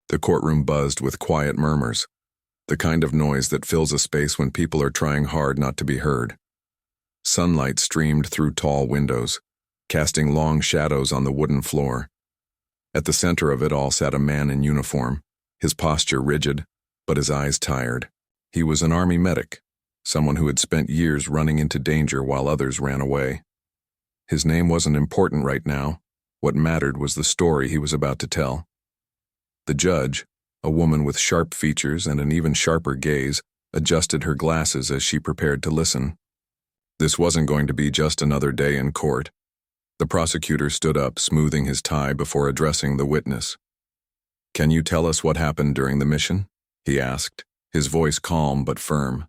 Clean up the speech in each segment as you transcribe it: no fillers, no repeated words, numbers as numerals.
The courtroom buzzed with quiet murmurs, the kind of noise that fills a space when people are trying hard not to be heard. Sunlight streamed through tall windows, casting long shadows on the wooden floor. At the center of it all sat a man in uniform, his posture rigid, but his eyes tired. He was an army medic, someone who had spent years running into danger while others ran away. His name wasn't important right now. What mattered was the story he was about to tell. The judge, a woman with sharp features and an even sharper gaze, adjusted her glasses as she prepared to listen. This wasn't going to be just another day in court. The prosecutor stood up, smoothing his tie before addressing the witness. "Can you tell us what happened during the mission?" he asked, his voice calm but firm.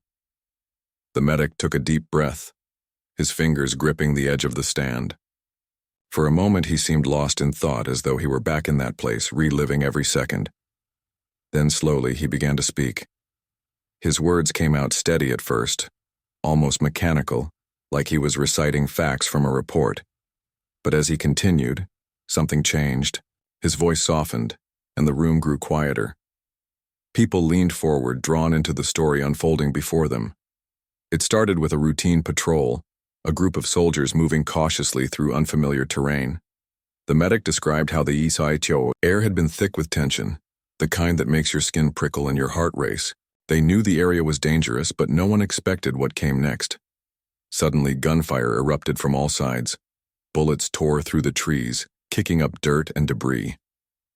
The medic took a deep breath, his fingers gripping the edge of the stand. For a moment he seemed lost in thought, as though he were back in that place, reliving every second. Then slowly he began to speak. His words came out steady at first, almost mechanical, like he was reciting facts from a report. But as he continued, something changed. His voice softened, and the room grew quieter. People leaned forward, drawn into the story unfolding before them. It started with a routine patrol, a group of soldiers moving cautiously through unfamiliar terrain. The medic described how the Isaicho air had been thick with tension, the kind that makes your skin prickle and your heart race. They knew the area was dangerous, but no one expected what came next. Suddenly, gunfire erupted from all sides. Bullets tore through the trees, kicking up dirt and debris.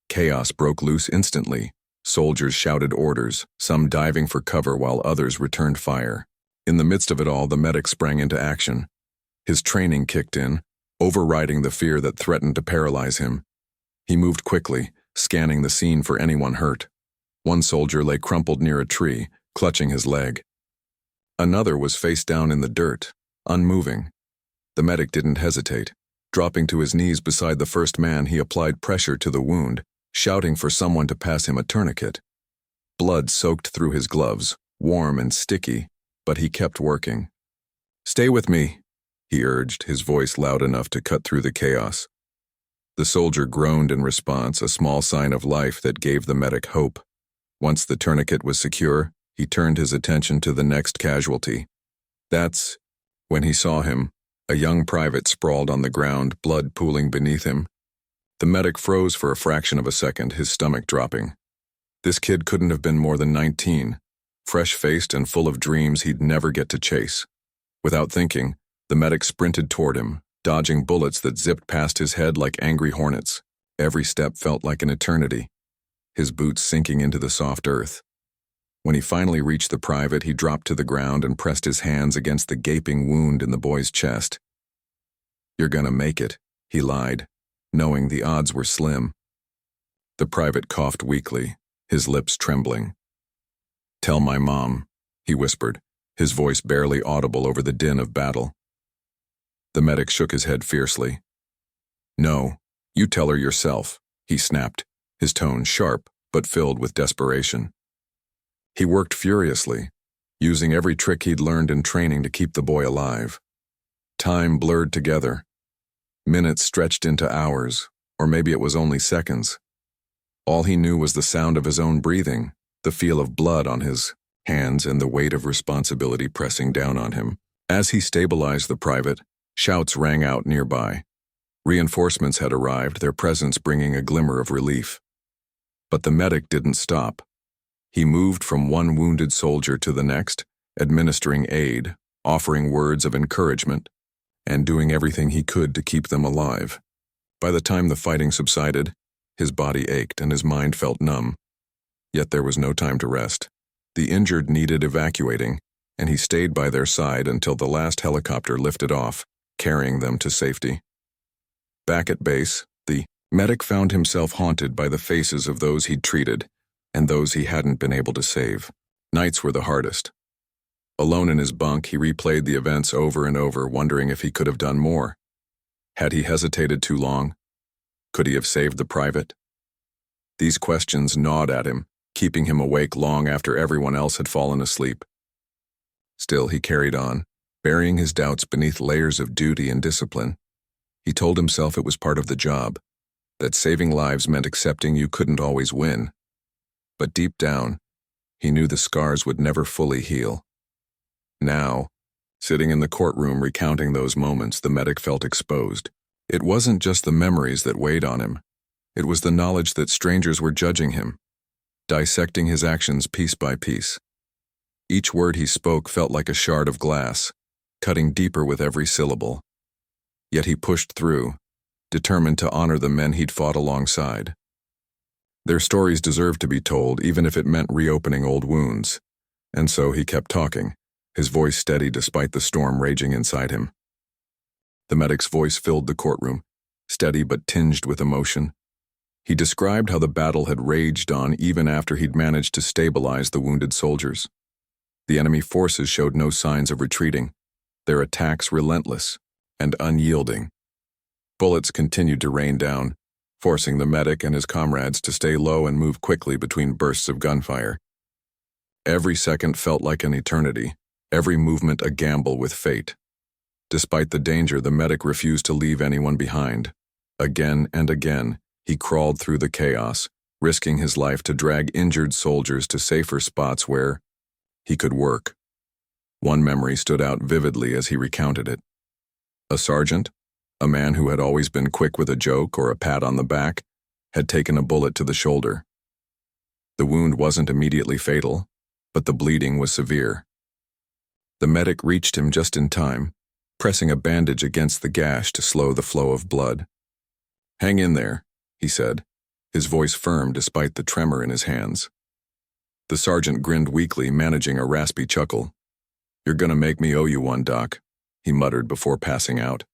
Chaos broke loose instantly. Soldiers shouted orders, some diving for cover while others returned fire. In the midst of it all, the medic sprang into action. His training kicked in, overriding the fear that threatened to paralyze him. He moved quickly, scanning the scene for anyone hurt. One soldier lay crumpled near a tree, clutching his leg. Another was face down in the dirt, unmoving. The medic didn't hesitate. Dropping to his knees beside the first man, he applied pressure to the wound, shouting for someone to pass him a tourniquet. Blood soaked through his gloves, warm and sticky, but he kept working. "Stay with me," he urged, his voice loud enough to cut through the chaos. The soldier groaned in response, a small sign of life that gave the medic hope. Once the tourniquet was secure, he turned his attention to the next casualty. That's when he saw him, a young private sprawled on the ground, blood pooling beneath him. The medic froze for a fraction of a second, his stomach dropping. This kid couldn't have been more than 19, fresh-faced and full of dreams he'd never get to chase. Without thinking, the medic sprinted toward him, dodging bullets that zipped past his head like angry hornets. Every step felt like an eternity, his boots sinking into the soft earth. When he finally reached the private, he dropped to the ground and pressed his hands against the gaping wound in the boy's chest. "You're gonna make it," he lied, knowing the odds were slim. The private coughed weakly, his lips trembling. "Tell my mom," he whispered, his voice barely audible over the din of battle. The medic shook his head fiercely. "No, you tell her yourself," he snapped, his tone sharp but filled with desperation. He worked furiously, using every trick he'd learned in training to keep the boy alive. Time blurred together. Minutes stretched into hours, or maybe it was only seconds. All he knew was the sound of his own breathing, the feel of blood on his hands, and the weight of responsibility pressing down on him. As he stabilized the private, shouts rang out nearby. Reinforcements had arrived, their presence bringing a glimmer of relief. But the medic didn't stop. He moved from one wounded soldier to the next, administering aid, offering words of encouragement, and doing everything he could to keep them alive. By the time the fighting subsided, his body ached and his mind felt numb. Yet there was no time to rest. The injured needed evacuating, and he stayed by their side until the last helicopter lifted off, carrying them to safety. Back at base, the medic found himself haunted by the faces of those he'd treated and those he hadn't been able to save. Nights were the hardest. Alone in his bunk, he replayed the events over and over, wondering if he could have done more. Had he hesitated too long? Could he have saved the private? These questions gnawed at him, keeping him awake long after everyone else had fallen asleep. Still, he carried on, burying his doubts beneath layers of duty and discipline. He told himself it was part of the job, that saving lives meant accepting you couldn't always win, But deep down, he knew the scars would never fully heal. Now, sitting in the courtroom recounting those moments, the medic felt exposed. It wasn't just the memories that weighed on him. It was the knowledge that strangers were judging him, dissecting his actions piece by piece. Each word he spoke felt like a shard of glass, cutting deeper with every syllable. Yet he pushed through, determined to honor the men he'd fought alongside. Their stories deserved to be told, even if it meant reopening old wounds. And so he kept talking, his voice steady despite the storm raging inside him. The medic's voice filled the courtroom, steady but tinged with emotion. He described how the battle had raged on even after he'd managed to stabilize the wounded soldiers. The enemy forces showed no signs of retreating, their attacks relentless and unyielding. Bullets continued to rain down, forcing the medic and his comrades to stay low and move quickly between bursts of gunfire. Every second felt like an eternity, every movement a gamble with fate. Despite the danger, the medic refused to leave anyone behind. Again and again, he crawled through the chaos, risking his life to drag injured soldiers to safer spots where he could work. One memory stood out vividly as he recounted it. A sergeant, a man who had always been quick with a joke or a pat on the back, had taken a bullet to the shoulder. The wound wasn't immediately fatal, but the bleeding was severe. The medic reached him just in time, pressing a bandage against the gash to slow the flow of blood. "Hang in there," he said, his voice firm despite the tremor in his hands. The sergeant grinned weakly, managing a raspy chuckle. "You're gonna make me owe you one, Doc," he muttered before passing out.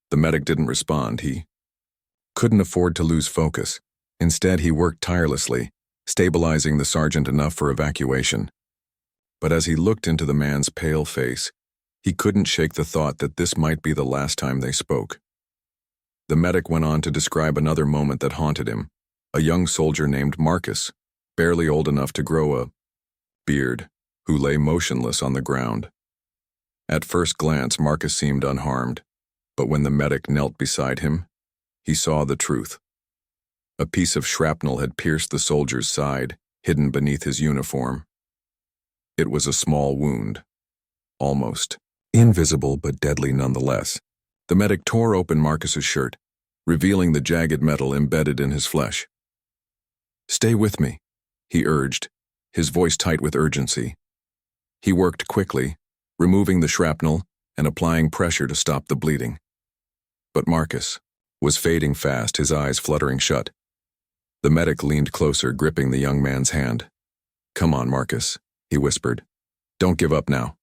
The medic didn't respond. He couldn't afford to lose focus. Instead, he worked tirelessly, stabilizing the sergeant enough for evacuation. But as he looked into the man's pale face, he couldn't shake the thought that this might be the last time they spoke. The medic went on to describe another moment that haunted him, a young soldier named Marcus, barely old enough to grow a beard, who lay motionless on the ground. At first glance, Marcus seemed unharmed, but when the medic knelt beside him, he saw the truth. A piece of shrapnel had pierced the soldier's side, hidden beneath his uniform. It was a small wound, almost invisible but deadly nonetheless. The medic tore open Marcus's shirt, revealing the jagged metal embedded in his flesh. "Stay with me," he urged, his voice tight with urgency. He worked quickly, removing the shrapnel and applying pressure to stop the bleeding. But Marcus was fading fast, his eyes fluttering shut. The medic leaned closer, gripping the young man's hand. "Come on, Marcus," he whispered. "Don't give up now."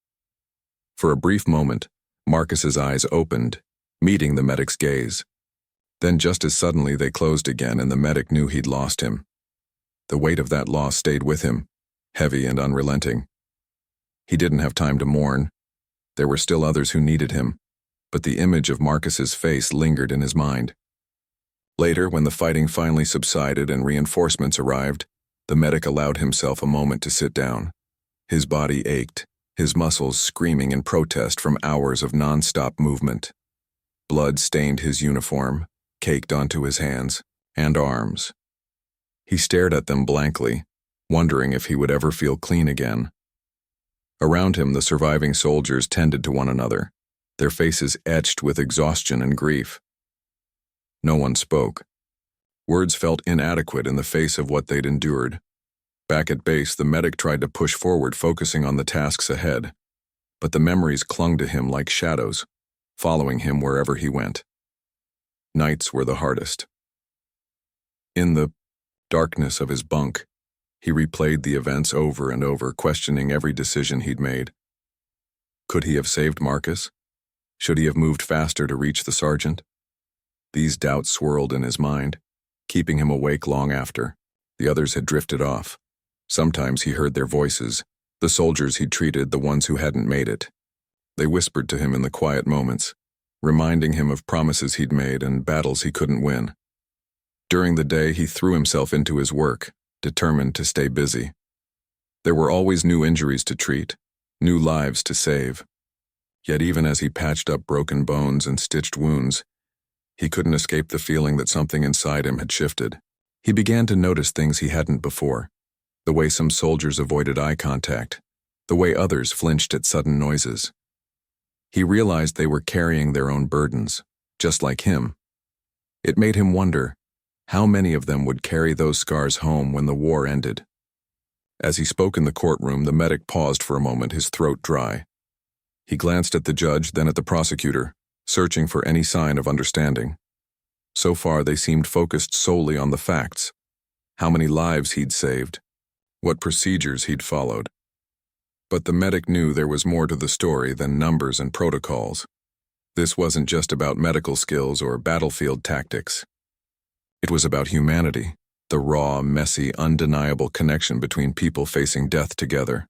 For a brief moment, Marcus's eyes opened, meeting the medic's gaze. Then just as suddenly they closed again, and the medic knew he'd lost him. The weight of that loss stayed with him, heavy and unrelenting. He didn't have time to mourn. There were still others who needed him, but the image of Marcus's face lingered in his mind. Later, when the fighting finally subsided and reinforcements arrived, the medic allowed himself a moment to sit down. His body ached, his muscles screaming in protest from hours of non-stop movement. Blood stained his uniform, caked onto his hands and arms. He stared at them blankly, wondering if he would ever feel clean again. Around him, the surviving soldiers tended to one another, their faces etched with exhaustion and grief. No one spoke. Words felt inadequate in the face of what they'd endured. Back at base, the medic tried to push forward, focusing on the tasks ahead. But the memories clung to him like shadows, following him wherever he went. Nights were the hardest. In the darkness of his bunk, he replayed the events over and over, questioning every decision he'd made. Could he have saved Marcus? Should he have moved faster to reach the sergeant? These doubts swirled in his mind, keeping him awake long after. The others had drifted off. Sometimes he heard their voices, the soldiers he'd treated, the ones who hadn't made it. They whispered to him in the quiet moments, reminding him of promises he'd made and battles he couldn't win. During the day, he threw himself into his work, determined to stay busy. There were always new injuries to treat, new lives to save. Yet even as he patched up broken bones and stitched wounds, he couldn't escape the feeling that something inside him had shifted. He began to notice things he hadn't before. The way some soldiers avoided eye contact, the way others flinched at sudden noises. He realized they were carrying their own burdens, just like him. It made him wonder how many of them would carry those scars home when the war ended. As he spoke in the courtroom, the medic paused for a moment, his throat dry. He glanced at the judge, then at the prosecutor, searching for any sign of understanding. So far, they seemed focused solely on the facts. How many lives he'd saved, what procedures he'd followed. But the medic knew there was more to the story than numbers and protocols. This wasn't just about medical skills or battlefield tactics. It was about humanity, the raw, messy, undeniable connection between people facing death together.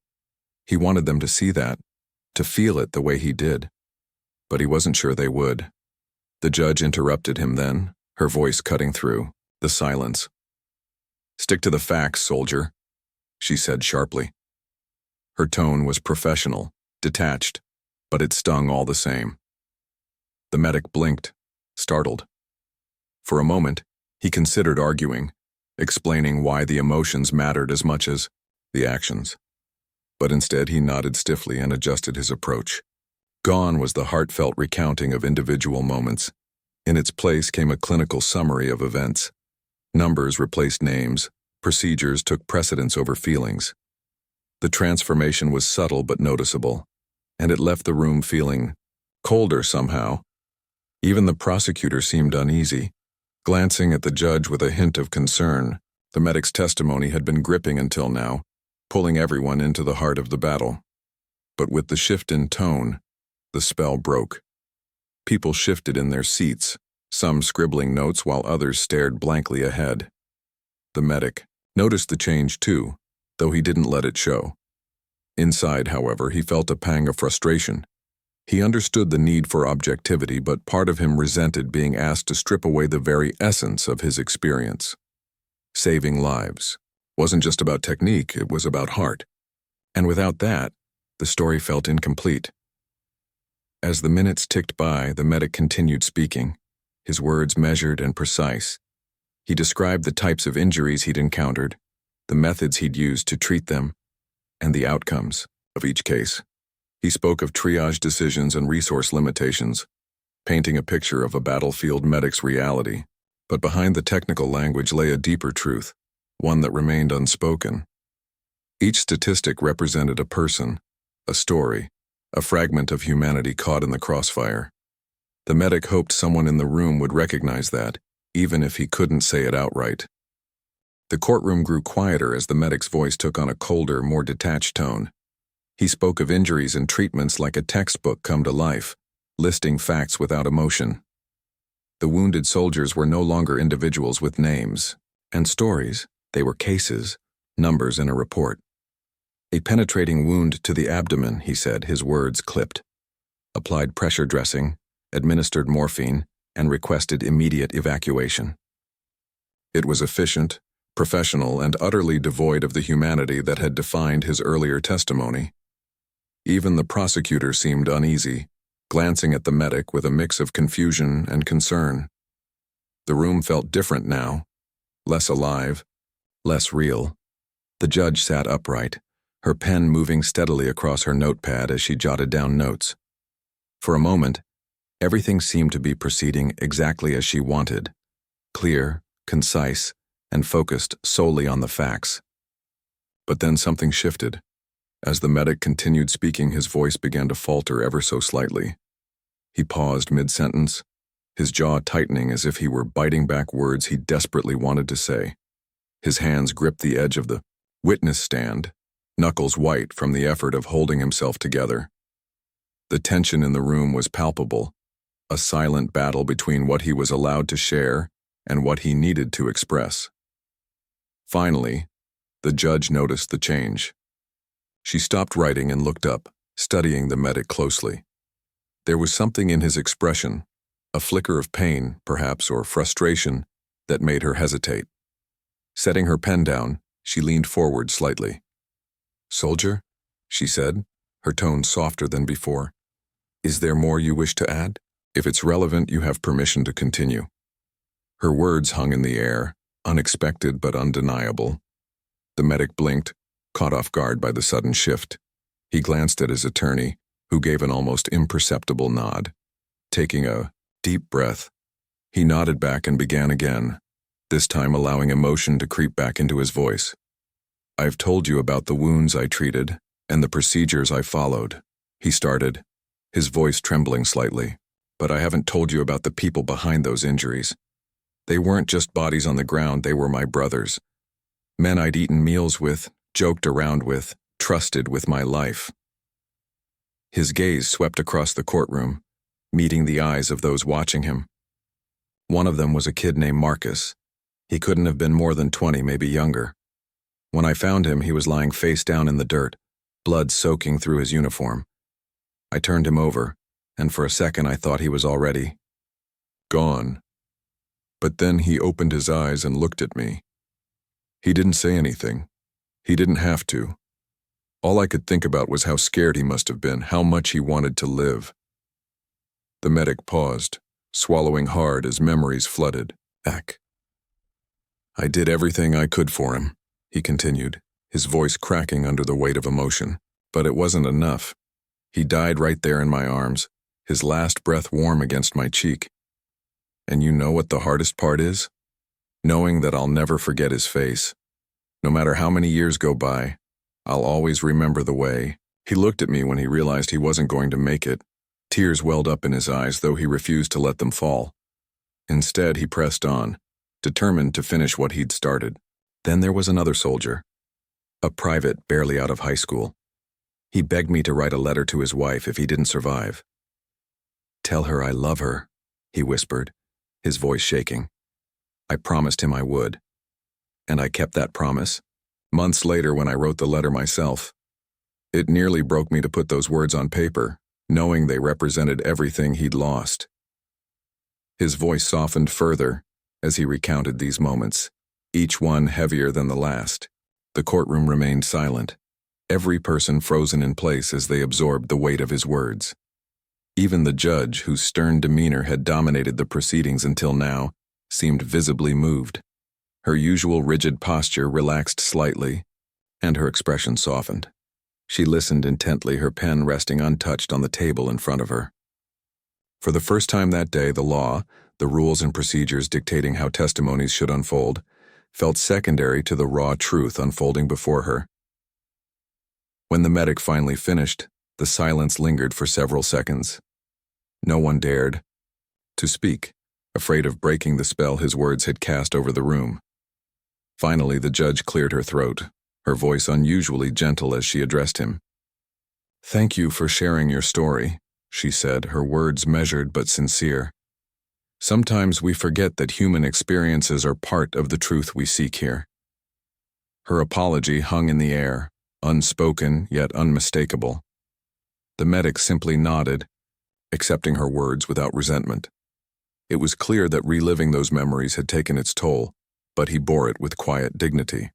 He wanted them to see that, to feel it the way he did. But he wasn't sure they would. The judge interrupted him then, her voice cutting through the silence. "Stick to the facts, soldier," she said sharply. Her tone was professional, detached, but it stung all the same. The medic blinked, startled. For a moment, he considered arguing, explaining why the emotions mattered as much as the actions. But instead he nodded stiffly and adjusted his approach. Gone was the heartfelt recounting of individual moments. In its place came a clinical summary of events. Numbers replaced names, procedures took precedence over feelings. The transformation was subtle but noticeable, and it left the room feeling colder somehow. Even the prosecutor seemed uneasy, glancing at the judge with a hint of concern. The medic's testimony had been gripping until now, pulling everyone into the heart of the battle. But with the shift in tone, the spell broke. People shifted in their seats, some scribbling notes while others stared blankly ahead. The medic noticed the change too, though he didn't let it show. Inside, however, he felt a pang of frustration. He understood the need for objectivity, but part of him resented being asked to strip away the very essence of his experience. Saving lives wasn't just about technique, it was about heart. And without that, the story felt incomplete. As the minutes ticked by, the medic continued speaking, his words measured and precise. He described the types of injuries he'd encountered, the methods he'd used to treat them, and the outcomes of each case. He spoke of triage decisions and resource limitations, painting a picture of a battlefield medic's reality. But behind the technical language lay a deeper truth, one that remained unspoken. Each statistic represented a person, a story, a fragment of humanity caught in the crossfire. The medic hoped someone in the room would recognize that, even if he couldn't say it outright. The courtroom grew quieter as the medic's voice took on a colder, more detached tone. He spoke of injuries and treatments like a textbook come to life, listing facts without emotion. The wounded soldiers were no longer individuals with names and stories. They were cases, numbers in a report. A penetrating wound to the abdomen, he said, his words clipped. Applied pressure dressing, administered morphine, and requested immediate evacuation. It was efficient, professional, and utterly devoid of the humanity that had defined his earlier testimony. Even the prosecutor seemed uneasy, glancing at the medic with a mix of confusion and concern. The room felt different now, less alive, less real. The judge sat upright, her pen moving steadily across her notepad as she jotted down notes. For a moment, everything seemed to be proceeding exactly as she wanted, clear, concise, and focused solely on the facts. But then something shifted. As the medic continued speaking, his voice began to falter ever so slightly. He paused mid-sentence, his jaw tightening as if he were biting back words he desperately wanted to say. His hands gripped the edge of the witness stand, knuckles white from the effort of holding himself together. The tension in the room was palpable, a silent battle between what he was allowed to share and what he needed to express. Finally, the judge noticed the change. She stopped writing and looked up, studying the medic closely. There was something in his expression, a flicker of pain, perhaps, or frustration, that made her hesitate. Setting her pen down, she leaned forward slightly. "Soldier," she said, her tone softer than before, "is there more you wish to add? If it's relevant, you have permission to continue." Her words hung in the air, unexpected but undeniable. The medic blinked, caught off guard by the sudden shift. He glanced at his attorney, who gave an almost imperceptible nod. Taking a deep breath, he nodded back and began again, this time allowing emotion to creep back into his voice. "I've told you about the wounds I treated and the procedures I followed," he started, his voice trembling slightly. "But I haven't told you about the people behind those injuries. They weren't just bodies on the ground, they were my brothers. Men I'd eaten meals with, joked around with, trusted with my life." His gaze swept across the courtroom, meeting the eyes of those watching him. One of them was a kid named Marcus. He couldn't have been more than 20, maybe younger. When I found him, he was lying face down in the dirt, blood soaking through his uniform. I turned him over, and for a second I thought he was already gone. But then he opened his eyes and looked at me. He didn't say anything. He didn't have to. All I could think about was how scared he must have been, how much he wanted to live. The medic paused, swallowing hard as memories flooded back. "I did everything I could for him," he continued, his voice cracking under the weight of emotion. "But it wasn't enough. He died right there in my arms, his last breath warm against my cheek. And you know what the hardest part is? Knowing that I'll never forget his face. No matter how many years go by, I'll always remember the way he looked at me when he realized he wasn't going to make it. Tears welled up in his eyes, though he refused to let them fall. Instead, he pressed on, determined to finish what he'd started. Then there was another soldier, a private barely out of high school. He begged me to write a letter to his wife if he didn't survive. "Tell her I love her," he whispered, his voice shaking. I promised him I would. And I kept that promise. Months later, when I wrote the letter myself, it nearly broke me to put those words on paper, knowing they represented everything he'd lost. His voice softened further as he recounted these moments, each one heavier than the last. The courtroom remained silent, every person frozen in place as they absorbed the weight of his words. Even the judge, whose stern demeanor had dominated the proceedings until now, seemed visibly moved. Her usual rigid posture relaxed slightly, and her expression softened. She listened intently, her pen resting untouched on the table in front of her. For the first time that day, the law, the rules and procedures dictating how testimonies should unfold, felt secondary to the raw truth unfolding before her. When the medic finally finished, the silence lingered for several seconds. No one dared to speak, afraid of breaking the spell his words had cast over the room. Finally, the judge cleared her throat, her voice unusually gentle as she addressed him. "Thank you for sharing your story," she said, her words measured but sincere. "Sometimes we forget that human experiences are part of the truth we seek here." Her apology hung in the air, unspoken yet unmistakable. The medic simply nodded, accepting her words without resentment. It was clear that reliving those memories had taken its toll, but he bore it with quiet dignity.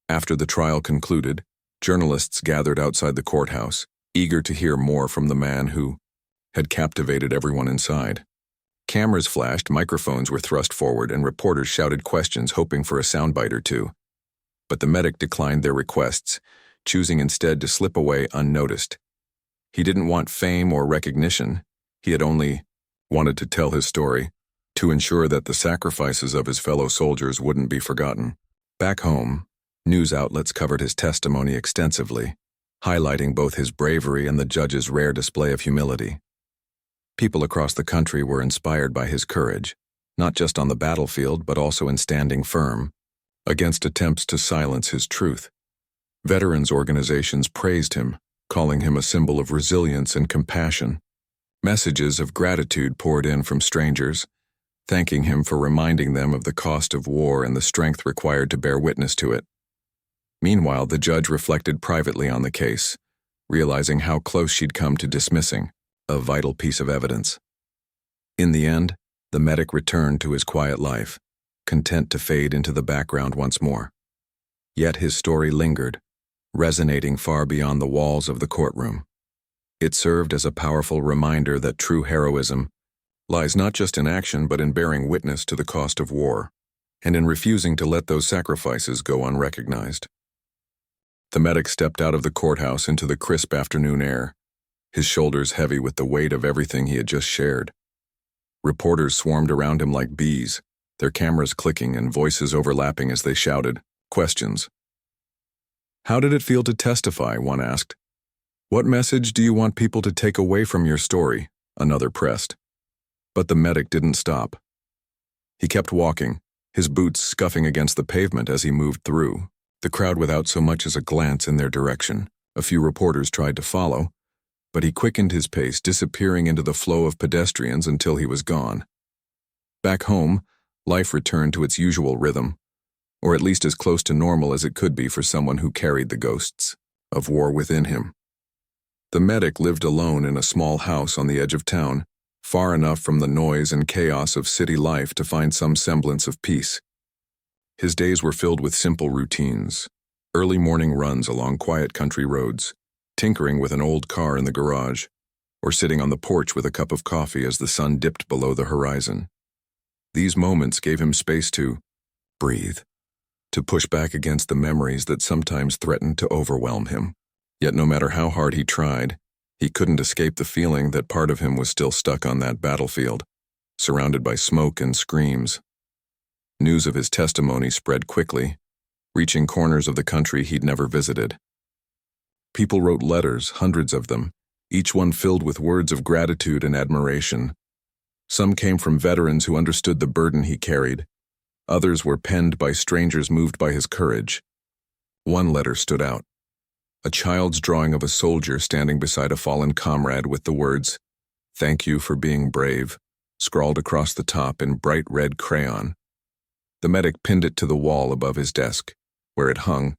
After the trial concluded, journalists gathered outside the courthouse, eager to hear more from the man who had captivated everyone inside. Cameras flashed, microphones were thrust forward, and reporters shouted questions, hoping for a soundbite or two. But the medic declined their requests, choosing instead to slip away unnoticed. He didn't want fame or recognition. He had only wanted to tell his story, to ensure that the sacrifices of his fellow soldiers wouldn't be forgotten. Back home, news outlets covered his testimony extensively, highlighting both his bravery and the judge's rare display of humility. People across the country were inspired by his courage, not just on the battlefield but also in standing firm against attempts to silence his truth. Veterans organizations praised him, calling him a symbol of resilience and compassion. Messages of gratitude poured in from strangers, thanking him for reminding them of the cost of war and the strength required to bear witness to it. Meanwhile, the judge reflected privately on the case, realizing how close she'd come to dismissing a vital piece of evidence. In the end, the medic returned to his quiet life, content to fade into the background once more. Yet his story lingered, resonating far beyond the walls of the courtroom. It served as a powerful reminder that true heroism lies not just in action but in bearing witness to the cost of war. and in refusing to let those sacrifices go unrecognized. The medic stepped out of the courthouse into the crisp afternoon air, his shoulders heavy with the weight of everything he had just shared. Reporters swarmed around him like bees, their cameras clicking and voices overlapping as they shouted questions. "How did it feel to testify?" one asked. "What message do you want people to take away from your story?" another pressed. But the medic didn't stop. He kept walking, his boots scuffing against the pavement as he moved through, the crowd without so much as a glance in their direction. A few reporters tried to follow, but he quickened his pace, disappearing into the flow of pedestrians until he was gone. Back home, life returned to its usual rhythm, or at least as close to normal as it could be for someone who carried the ghosts of war within him. The medic lived alone in a small house on the edge of town, far enough from the noise and chaos of city life to find some semblance of peace. His days were filled with simple routines, early morning runs along quiet country roads, tinkering with an old car in the garage, or sitting on the porch with a cup of coffee as the sun dipped below the horizon. These moments gave him space to breathe, to push back against the memories that sometimes threatened to overwhelm him. Yet no matter how hard he tried, he couldn't escape the feeling that part of him was still stuck on that battlefield, surrounded by smoke and screams. News of his testimony spread quickly, reaching corners of the country he'd never visited. People wrote letters, hundreds of them, each one filled with words of gratitude and admiration. Some came from veterans who understood the burden he carried. Others were penned by strangers moved by his courage. One letter stood out. A child's drawing of a soldier standing beside a fallen comrade with the words, "Thank you for being brave," scrawled across the top in bright red crayon. The medic pinned it to the wall above his desk, where it hung,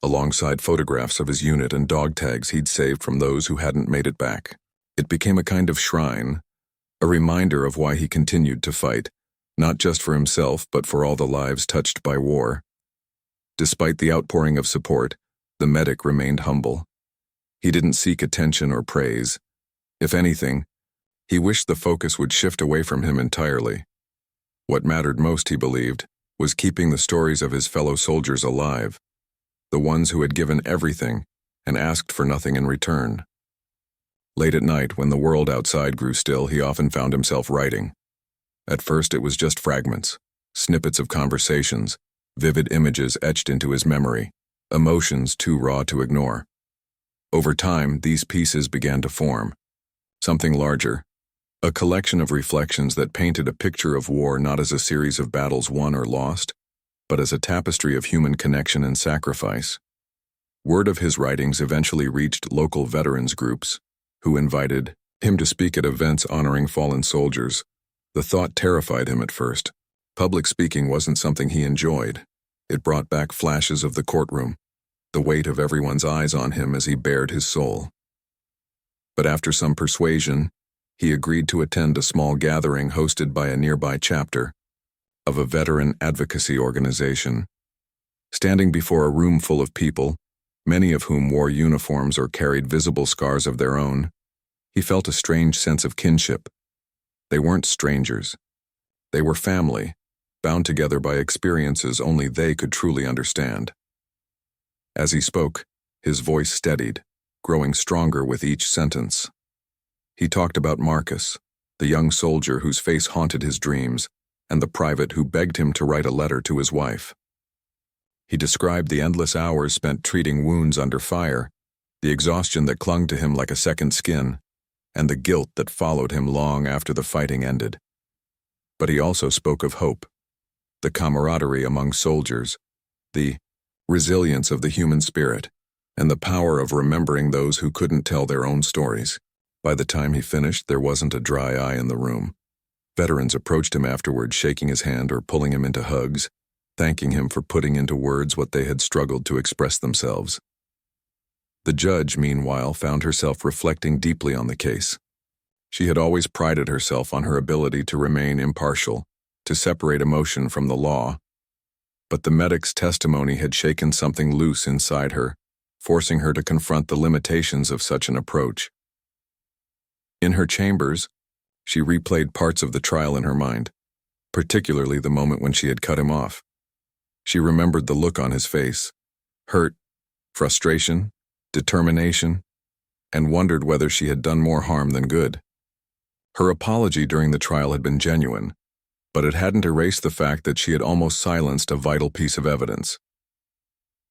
alongside photographs of his unit and dog tags he'd saved from those who hadn't made it back. It became a kind of shrine, a reminder of why he continued to fight, not just for himself but for all the lives touched by war. Despite the outpouring of support, the medic remained humble. He didn't seek attention or praise. If anything, he wished the focus would shift away from him entirely. What mattered most, he believed, was keeping the stories of his fellow soldiers alive, the ones who had given everything and asked for nothing in return. Late at night, when the world outside grew still, he often found himself writing. At first it was just fragments, snippets of conversations, vivid images etched into his memory, emotions too raw to ignore. Over time, these pieces began to form something larger, a collection of reflections that painted a picture of war not as a series of battles won or lost, but as a tapestry of human connection and sacrifice. Word of his writings eventually reached local veterans groups, who invited him to speak at events honoring fallen soldiers. The thought terrified him at first. Public speaking wasn't something he enjoyed. It brought back flashes of the courtroom, the weight of everyone's eyes on him as he bared his soul. But after some persuasion, he agreed to attend a small gathering hosted by a nearby chapter of a veteran advocacy organization. Standing before a room full of people, many of whom wore uniforms or carried visible scars of their own, he felt a strange sense of kinship. They weren't strangers. They were family, bound together by experiences only they could truly understand. As he spoke, his voice steadied, growing stronger with each sentence. He talked about Marcus, the young soldier whose face haunted his dreams, and the private who begged him to write a letter to his wife. He described the endless hours spent treating wounds under fire, the exhaustion that clung to him like a second skin, and the guilt that followed him long after the fighting ended. But he also spoke of hope, the camaraderie among soldiers, the resilience of the human spirit, and the power of remembering those who couldn't tell their own stories. By the time he finished, there wasn't a dry eye in the room. Veterans approached him afterward, shaking his hand or pulling him into hugs, thanking him for putting into words what they had struggled to express themselves. The judge, meanwhile, found herself reflecting deeply on the case. She had always prided herself on her ability to remain impartial, to separate emotion from the law. But the medic's testimony had shaken something loose inside her, forcing her to confront the limitations of such an approach. In her chambers, she replayed parts of the trial in her mind, particularly the moment when she had cut him off. She remembered the look on his face, hurt, frustration, determination, and wondered whether she had done more harm than good. Her apology during the trial had been genuine, but it hadn't erased the fact that she had almost silenced a vital piece of evidence.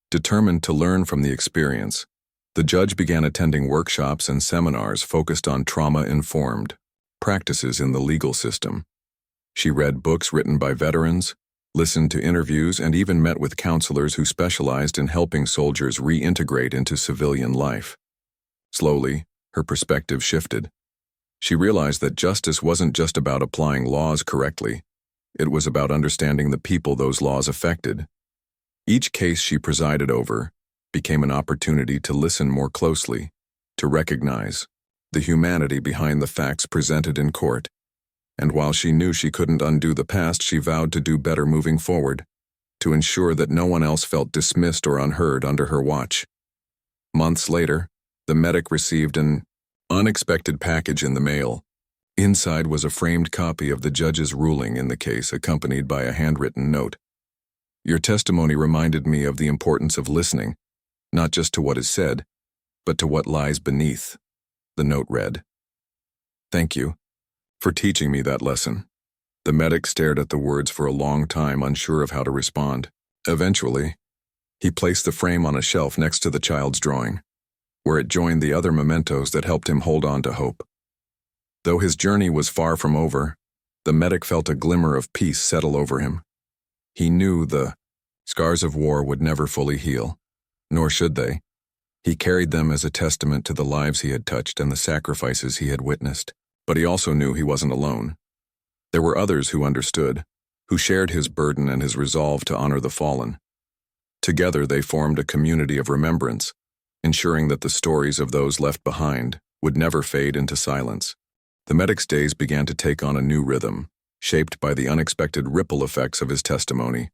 Determined to learn from the experience, the judge began attending workshops and seminars focused on trauma-informed practices in the legal system. She read books written by veterans, listened to interviews, and even met with counselors who specialized in helping soldiers reintegrate into civilian life. Slowly, her perspective shifted. She realized that justice wasn't just about applying laws correctly. It was about understanding the people those laws affected. Each case she presided over became an opportunity to listen more closely, to recognize the humanity behind the facts presented in court. And while she knew she couldn't undo the past, she vowed to do better moving forward, to ensure that no one else felt dismissed or unheard under her watch. Months later, the medic received an unexpected package in the mail. Inside was a framed copy of the judge's ruling in the case, accompanied by a handwritten note. "Your testimony reminded me of the importance of listening, not just to what is said, but to what lies beneath," the note read. "Thank you for teaching me that lesson." The medic stared at the words for a long time, unsure of how to respond. Eventually, he placed the frame on a shelf next to the child's drawing, where it joined the other mementos that helped him hold on to hope. Though his journey was far from over, the medic felt a glimmer of peace settle over him. He knew the scars of war would never fully heal, nor should they. He carried them as a testament to the lives he had touched and the sacrifices he had witnessed. But he also knew he wasn't alone. There were others who understood, who shared his burden and his resolve to honor the fallen. Together they formed a community of remembrance, ensuring that the stories of those left behind would never fade into silence. The medic's days began to take on a new rhythm, shaped by the unexpected ripple effects of his testimony.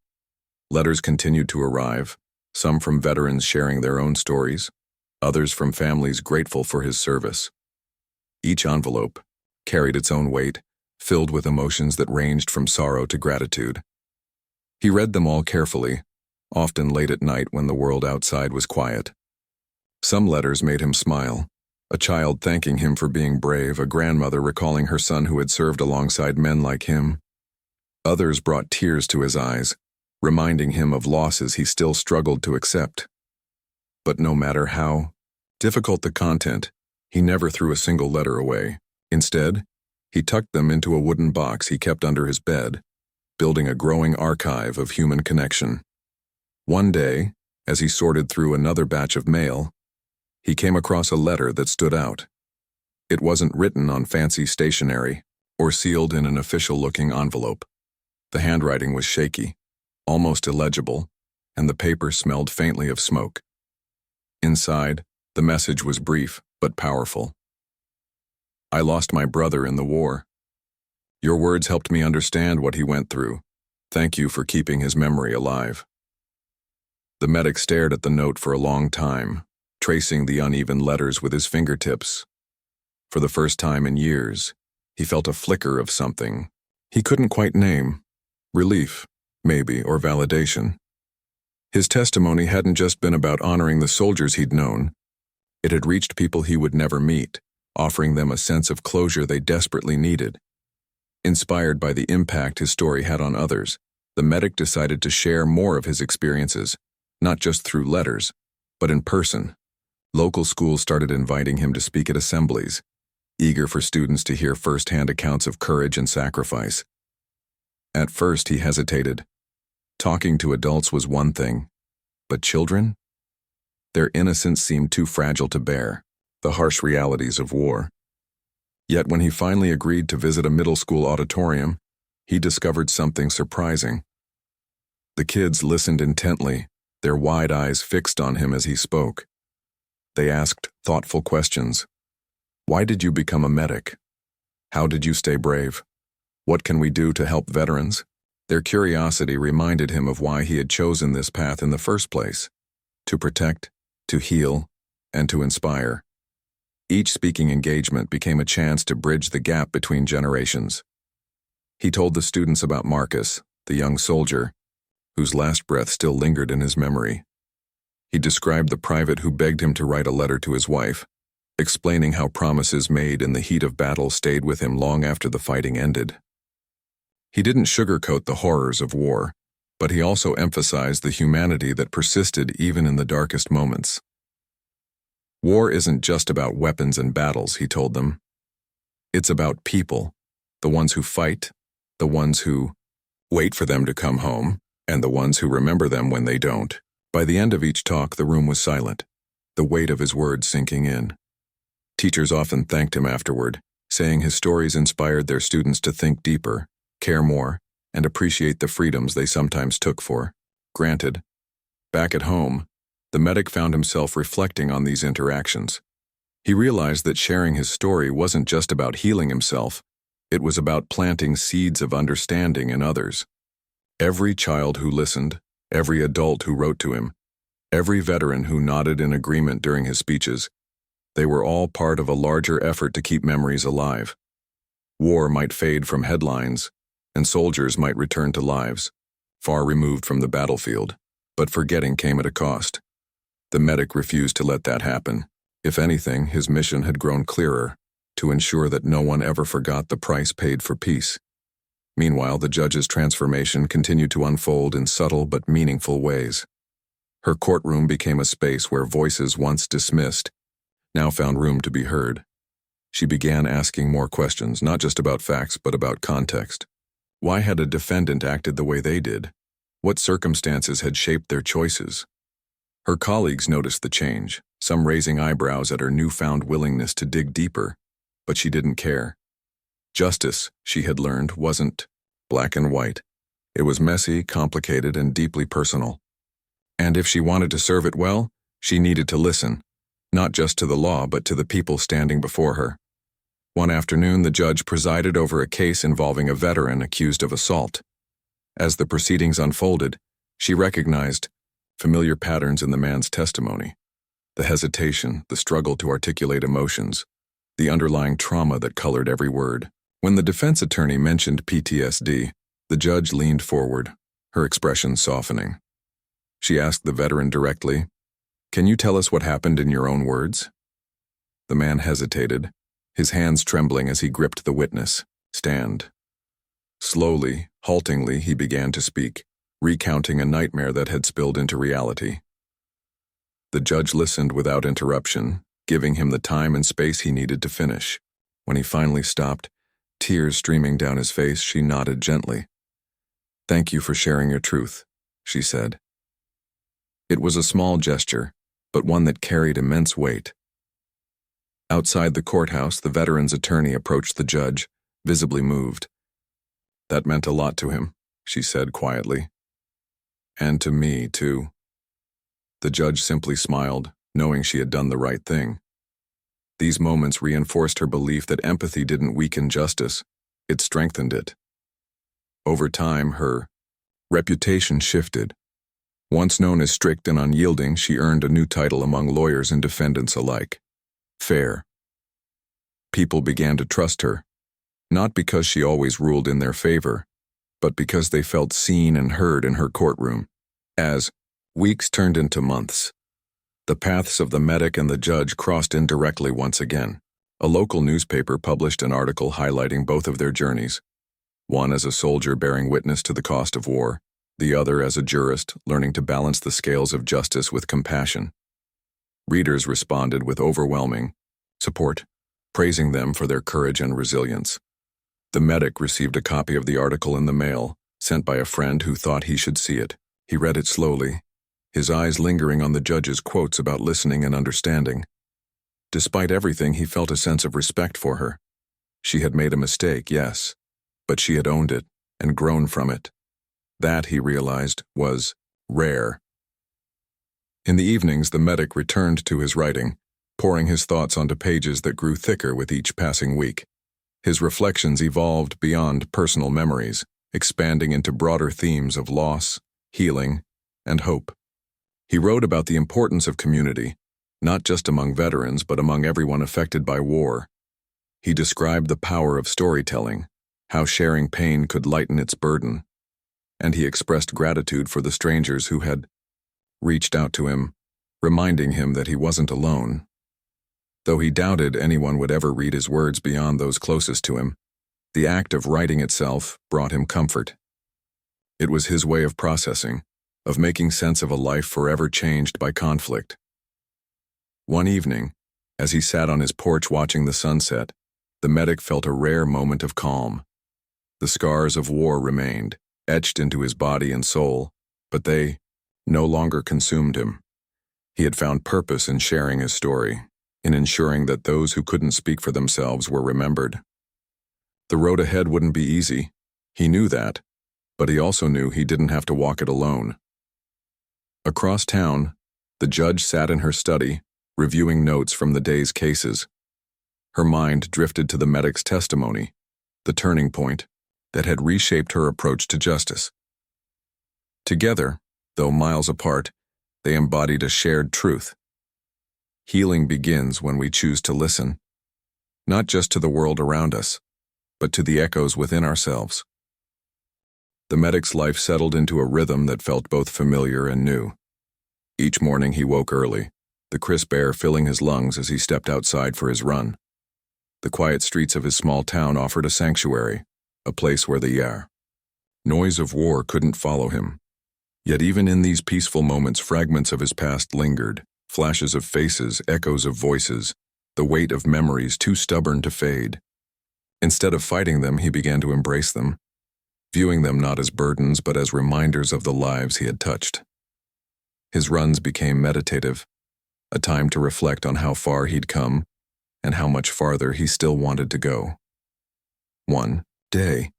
Letters continued to arrive, some from veterans sharing their own stories, others from families grateful for his service. Each envelope carried its own weight, filled with emotions that ranged from sorrow to gratitude. He read them all carefully, often late at night when the world outside was quiet. Some letters made him smile, a child thanking him for being brave, a grandmother recalling her son who had served alongside men like him. Others brought tears to his eyes, reminding him of losses he still struggled to accept. But no matter how difficult the content, he never threw a single letter away. Instead, he tucked them into a wooden box he kept under his bed, building a growing archive of human connection. One day, as he sorted through another batch of mail, he came across a letter that stood out. It wasn't written on fancy stationery or sealed in an official-looking envelope. The handwriting was shaky, almost illegible, and the paper smelled faintly of smoke. Inside, the message was brief but powerful. "I lost my brother in the war. Your words helped me understand what he went through. Thank you for keeping his memory alive." The medic stared at the note for a long time, tracing the uneven letters with his fingertips. For the first time in years, he felt a flicker of something he couldn't quite name. Relief, maybe, or validation. His testimony hadn't just been about honoring the soldiers he'd known. It had reached people he would never meet, offering them a sense of closure they desperately needed. Inspired by the impact his story had on others, the medic decided to share more of his experiences, not just through letters, but in person. Local schools started inviting him to speak at assemblies, eager for students to hear firsthand accounts of courage and sacrifice. At first, he hesitated. Talking to adults was one thing, but children? Their innocence seemed too fragile to bear the harsh realities of war. Yet when he finally agreed to visit a middle school auditorium, he discovered something surprising. The kids listened intently, their wide eyes fixed on him as he spoke. They asked thoughtful questions. Why did you become a medic? How did you stay brave? What can we do to help veterans? Their curiosity reminded him of why he had chosen this path in the first place: to protect, to heal, and to inspire. Each speaking engagement became a chance to bridge the gap between generations. He told the students about Marcus, the young soldier, whose last breath still lingered in his memory. He described the private who begged him to write a letter to his wife, explaining how promises made in the heat of battle stayed with him long after the fighting ended. He didn't sugarcoat the horrors of war, but he also emphasized the humanity that persisted even in the darkest moments. War isn't just about weapons and battles, he told them. It's about people, the ones who fight, the ones who wait for them to come home, and the ones who remember them when they don't. By the end of each talk, the room was silent, the weight of his words sinking in. Teachers often thanked him afterward, saying his stories inspired their students to think deeper, care more, and appreciate the freedoms they sometimes took for granted. Back at home, the medic found himself reflecting on these interactions. He realized that sharing his story wasn't just about healing himself, it was about planting seeds of understanding in others. Every child who listened, every adult who wrote to him, every veteran who nodded in agreement during his speeches, they were all part of a larger effort to keep memories alive. War might fade from headlines, and soldiers might return to lives, far removed from the battlefield, but forgetting came at a cost. The medic refused to let that happen. If anything, his mission had grown clearer, to ensure that no one ever forgot the price paid for peace. Meanwhile, the judge's transformation continued to unfold in subtle but meaningful ways. Her courtroom became a space where voices once dismissed now found room to be heard. She began asking more questions, not just about facts, but about context. Why had a defendant acted the way they did? What circumstances had shaped their choices? Her colleagues noticed the change, some raising eyebrows at her newfound willingness to dig deeper, but she didn't care. Justice, she had learned, wasn't black and white. It was messy, complicated, and deeply personal. And if she wanted to serve it well, she needed to listen, not just to the law, but to the people standing before her. One afternoon, the judge presided over a case involving a veteran accused of assault. As the proceedings unfolded, she recognized familiar patterns in the man's testimony. The hesitation, the struggle to articulate emotions, the underlying trauma that colored every word. When the defense attorney mentioned PTSD, the judge leaned forward, her expression softening. She asked the veteran directly, "Can you tell us what happened in your own words?" The man hesitated, his hands trembling as he gripped the witness stand. Slowly, haltingly, he began to speak, recounting a nightmare that had spilled into reality. The judge listened without interruption, giving him the time and space he needed to finish. When he finally stopped, tears streaming down his face, she nodded gently. "Thank you for sharing your truth," she said. It was a small gesture, but one that carried immense weight. Outside the courthouse, the veteran's attorney approached the judge, visibly moved. "That meant a lot to him," she said quietly. "And to me, too." The judge simply smiled, knowing she had done the right thing. These moments reinforced her belief that empathy didn't weaken justice, it strengthened it. Over time, her reputation shifted. Once known as strict and unyielding, she earned a new title among lawyers and defendants alike: fair. People began to trust her, not because she always ruled in their favor, but because they felt seen and heard in her courtroom. As weeks turned into months, the paths of the medic and the judge crossed indirectly once again. A local newspaper published an article highlighting both of their journeys, one as a soldier bearing witness to the cost of war, the other as a jurist learning to balance the scales of justice with compassion. Readers responded with overwhelming support, praising them for their courage and resilience. The medic received a copy of the article in the mail, sent by a friend who thought he should see it. He read it slowly, his eyes lingering on the judge's quotes about listening and understanding. Despite everything, he felt a sense of respect for her. She had made a mistake, yes, but she had owned it and grown from it. That, he realized, was rare. In the evenings, the medic returned to his writing, pouring his thoughts onto pages that grew thicker with each passing week. His reflections evolved beyond personal memories, expanding into broader themes of loss, healing, and hope. He wrote about the importance of community, not just among veterans, but among everyone affected by war. He described the power of storytelling, how sharing pain could lighten its burden, and he expressed gratitude for the strangers who had reached out to him, reminding him that he wasn't alone. Though he doubted anyone would ever read his words beyond those closest to him, the act of writing itself brought him comfort. It was his way of processing, of making sense of a life forever changed by conflict. One evening, as he sat on his porch watching the sunset, the medic felt a rare moment of calm. The scars of war remained, etched into his body and soul, but they no longer consumed him. He had found purpose in sharing his story, in ensuring that those who couldn't speak for themselves were remembered. The road ahead wouldn't be easy. He knew that, but he also knew he didn't have to walk it alone. Across town, the judge sat in her study, reviewing notes from the day's cases. Her mind drifted to the medic's testimony, the turning point that had reshaped her approach to justice. Together, though miles apart, they embodied a shared truth. Healing begins when we choose to listen, not just to the world around us, but to the echoes within ourselves. The medic's life settled into a rhythm that felt both familiar and new. Each morning he woke early, the crisp air filling his lungs as he stepped outside for his run. The quiet streets of his small town offered a sanctuary, a place where the noise of war couldn't follow him. Yet even in these peaceful moments, fragments of his past lingered, flashes of faces, echoes of voices, the weight of memories too stubborn to fade. Instead of fighting them, he began to embrace them, viewing them not as burdens but as reminders of the lives he had touched. His runs became meditative, a time to reflect on how far he'd come and how much farther he still wanted to go. One day,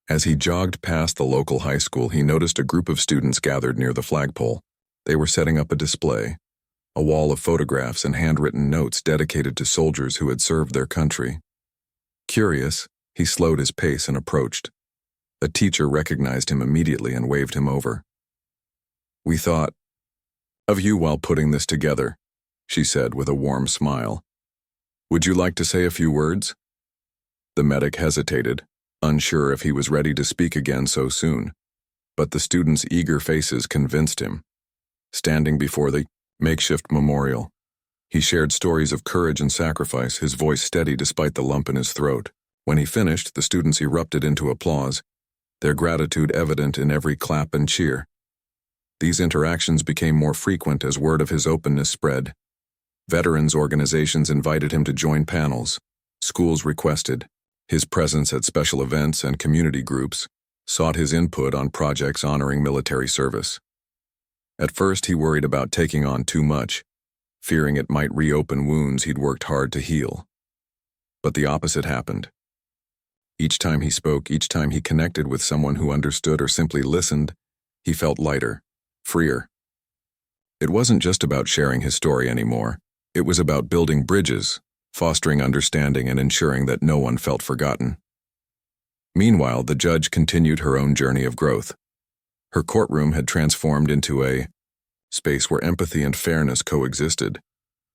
as he jogged past the local high school, he noticed a group of students gathered near the flagpole. They were setting up a display, a wall of photographs and handwritten notes dedicated to soldiers who had served their country. Curious, he slowed his pace and approached. A teacher recognized him immediately and waved him over. "We thought of you while putting this together," she said with a warm smile. "Would you like to say a few words?" The medic hesitated, unsure if he was ready to speak again so soon, but the students' eager faces convinced him. Standing before the makeshift memorial, he shared stories of courage and sacrifice, his voice steady despite the lump in his throat. When he finished, the students erupted into applause, their gratitude evident in every clap and cheer. These interactions became more frequent as word of his openness spread. Veterans organizations invited him to join panels. Schools requested his presence at special events, and community groups sought his input on projects honoring military service. At first, he worried about taking on too much, fearing it might reopen wounds he'd worked hard to heal. But the opposite happened. Each time he spoke, each time he connected with someone who understood or simply listened, he felt lighter, freer. It wasn't just about sharing his story anymore. It was about building bridges, fostering understanding, and ensuring that no one felt forgotten. Meanwhile, the judge continued her own journey of growth. Her courtroom had transformed into a space where empathy and fairness coexisted,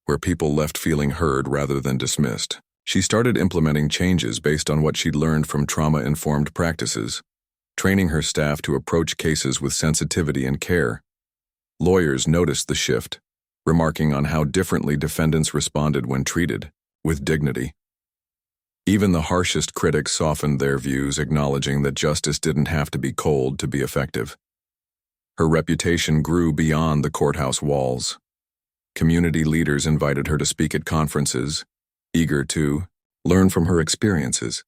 where people left feeling heard rather than dismissed. She started implementing changes based on what she'd learned from trauma-informed practices, training her staff to approach cases with sensitivity and care. Lawyers noticed the shift, remarking on how differently defendants responded when treated with dignity. Even the harshest critics softened their views, acknowledging that justice didn't have to be cold to be effective. Her reputation grew beyond the courthouse walls. Community leaders invited her to speak at conferences, eager to learn from her experiences.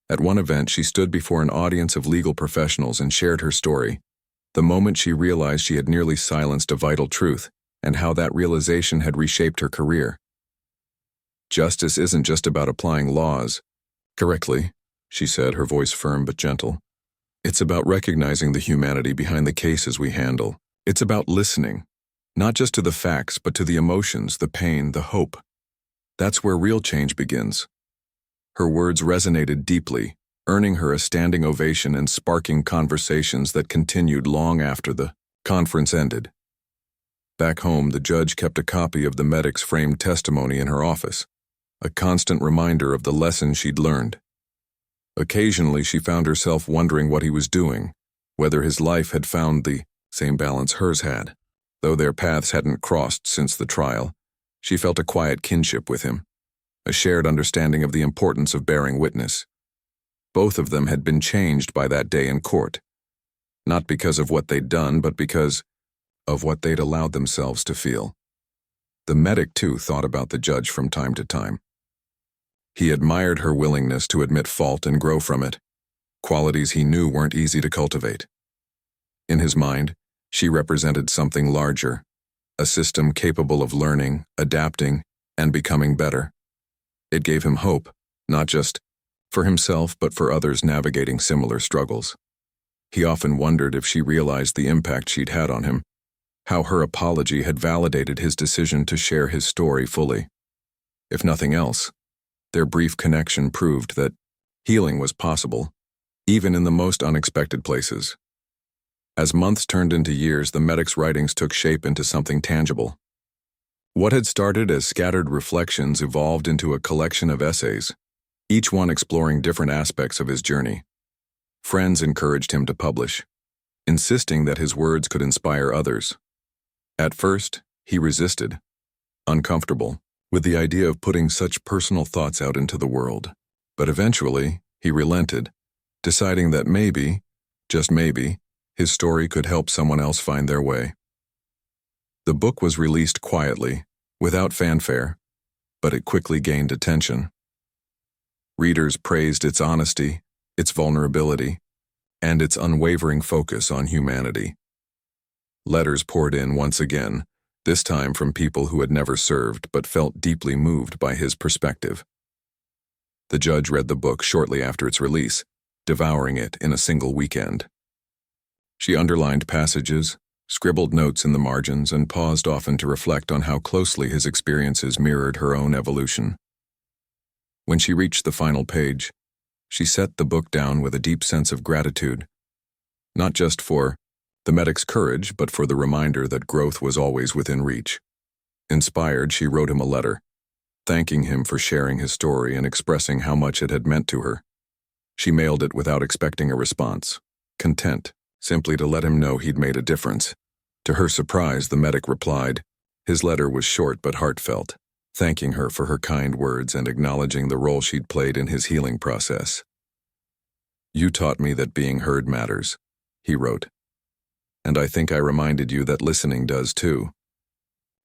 At one event, she stood before an audience of legal professionals and shared her story, the moment she realized she had nearly silenced a vital truth, and how that realization had reshaped her career. "Justice isn't just about applying laws correctly," she said, her voice firm but gentle. "It's about recognizing the humanity behind the cases we handle. It's about listening, not just to the facts, but to the emotions, the pain, the hope. That's where real change begins." Her words resonated deeply, earning her a standing ovation and sparking conversations that continued long after the conference ended. Back home, the judge kept a copy of the medic's framed testimony in her office, a constant reminder of the lesson she'd learned. Occasionally, she found herself wondering what he was doing, whether his life had found the same balance hers had. Though their paths hadn't crossed since the trial, she felt a quiet kinship with him, a shared understanding of the importance of bearing witness. Both of them had been changed by that day in court, not because of what they'd done, but because of what they'd allowed themselves to feel. The medic, too, thought about the judge from time to time. He admired her willingness to admit fault and grow from it, qualities he knew weren't easy to cultivate. In his mind, she represented something larger, a system capable of learning, adapting, and becoming better. It gave him hope, not just for himself but for others navigating similar struggles. He often wondered if she realized the impact she'd had on him, how her apology had validated his decision to share his story fully. If nothing else, their brief connection proved that healing was possible, even in the most unexpected places. As months turned into years, the medic's writings took shape into something tangible. What had started as scattered reflections evolved into a collection of essays, each one exploring different aspects of his journey. Friends encouraged him to publish, insisting that his words could inspire others. At first, he resisted, uncomfortable with the idea of putting such personal thoughts out into the world. But eventually, he relented, deciding that maybe, just maybe, his story could help someone else find their way. The book was released quietly, without fanfare, but it quickly gained attention. Readers praised its honesty, its vulnerability, and its unwavering focus on humanity. Letters poured in once again, this time from people who had never served but felt deeply moved by his perspective. The judge read the book shortly after its release, devouring it in a single weekend. She underlined passages, scribbled notes in the margins, and paused often to reflect on how closely his experiences mirrored her own evolution. When she reached the final page, she set the book down with a deep sense of gratitude, not just for the medic's courage, but for the reminder that growth was always within reach. Inspired, she wrote him a letter, thanking him for sharing his story and expressing how much it had meant to her. She mailed it without expecting a response, content simply to let him know he'd made a difference. To her surprise, the medic replied. His letter was short but heartfelt, thanking her for her kind words and acknowledging the role she'd played in his healing process. "You taught me that being heard matters," he wrote. "And I think I reminded you that listening does too.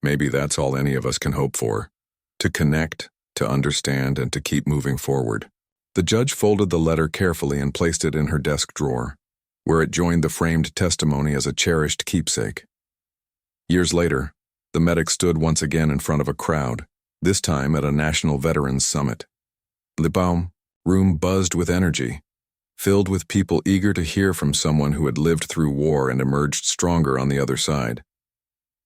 Maybe that's all any of us can hope for, to connect, to understand, and to keep moving forward." The judge folded the letter carefully and placed it in her desk drawer, where it joined the framed testimony as a cherished keepsake. Years later, the medic stood once again in front of a crowd, this time at a National Veterans Summit. The room buzzed with energy, filled with people eager to hear from someone who had lived through war and emerged stronger on the other side.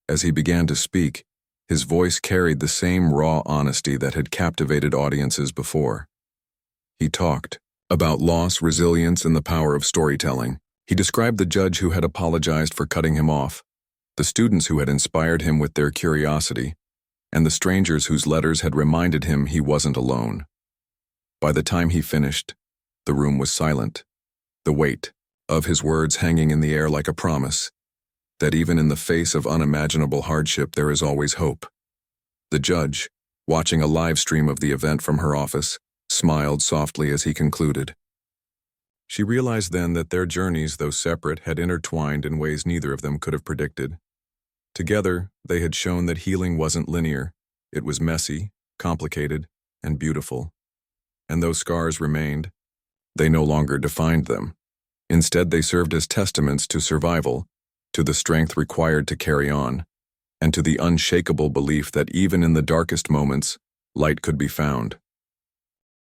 As he began to speak, his voice carried the same raw honesty that had captivated audiences before. He talked about loss, resilience, and the power of storytelling. He described the judge who had apologized for cutting him off, the students who had inspired him with their curiosity, and the strangers whose letters had reminded him he wasn't alone. By the time he finished, the room was silent, the weight of his words hanging in the air like a promise that even in the face of unimaginable hardship there is always hope. The judge, watching a live stream of the event from her office, smiled softly as he concluded. She realized then that their journeys, though separate, had intertwined in ways neither of them could have predicted. Together, they had shown that healing wasn't linear. It was messy, complicated, and beautiful. And though scars remained, they no longer defined them. Instead, they served as testaments to survival, to the strength required to carry on, and to the unshakable belief that even in the darkest moments, light could be found.